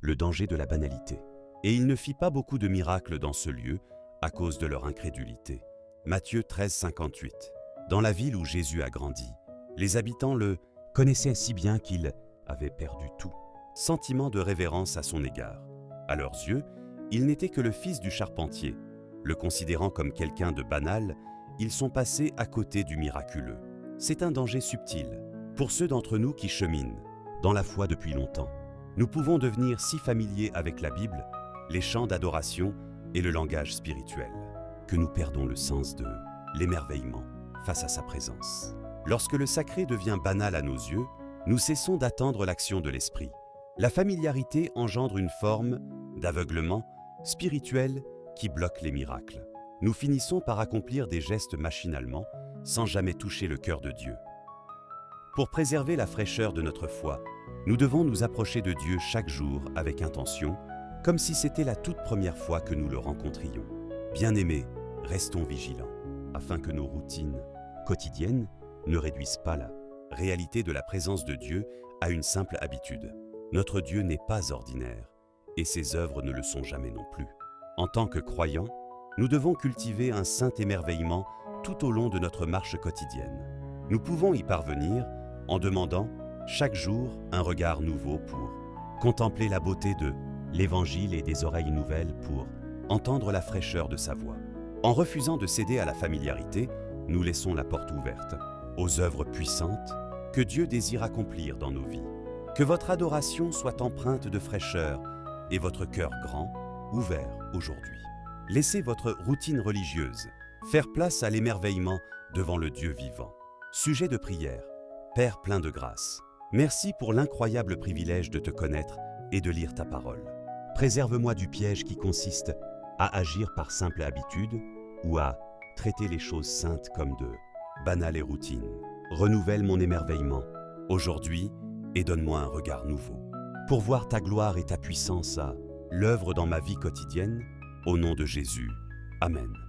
le danger de la banalité. Et il ne fit pas beaucoup de miracles dans ce lieu à cause de leur incrédulité. Matthieu 13, 58. Dans la ville où Jésus a grandi, les habitants le connaissaient si bien qu'il avait perdu tout sentiment de révérence à son égard. À leurs yeux, il n'était que le fils du charpentier. Le considérant comme quelqu'un de banal, ils sont passés à côté du miraculeux. C'est un danger subtil. Pour ceux d'entre nous qui cheminent dans la foi depuis longtemps, nous pouvons devenir si familiers avec la Bible, les chants d'adoration et le langage spirituel, que nous perdons le sens de l'émerveillement face à sa présence. Lorsque le sacré devient banal à nos yeux, nous cessons d'attendre l'action de l'esprit. La familiarité engendre une forme d'aveuglement spirituel qui bloque les miracles. Nous finissons par accomplir des gestes machinalement, sans jamais toucher le cœur de Dieu. Pour préserver la fraîcheur de notre foi, nous devons nous approcher de Dieu chaque jour avec intention, comme si c'était la toute première fois que nous le rencontrions. Bien-aimés, restons vigilants, afin que nos routines quotidiennes ne réduisent pas la réalité de la présence de Dieu à une simple habitude. Notre Dieu n'est pas ordinaire, et ses œuvres ne le sont jamais non plus. En tant que croyants, nous devons cultiver un saint émerveillement tout au long de notre marche quotidienne. Nous pouvons y parvenir en demandant chaque jour un regard nouveau pour contempler la beauté de l'Évangile et des oreilles nouvelles pour entendre la fraîcheur de sa voix. En refusant de céder à la familiarité, nous laissons la porte ouverte aux œuvres puissantes que Dieu désire accomplir dans nos vies. Que votre adoration soit empreinte de fraîcheur et votre cœur grand, ouvert aujourd'hui. Laissez votre routine religieuse faire place à l'émerveillement devant le Dieu vivant. Sujet de prière. Père plein de grâce, merci pour l'incroyable privilège de te connaître et de lire ta parole. Préserve-moi du piège qui consiste à agir par simple habitude ou à traiter les choses saintes comme de banales et routines. Renouvelle mon émerveillement aujourd'hui et donne-moi un regard nouveau pour voir ta gloire et ta puissance à l'œuvre dans ma vie quotidienne. Au nom de Jésus. Amen.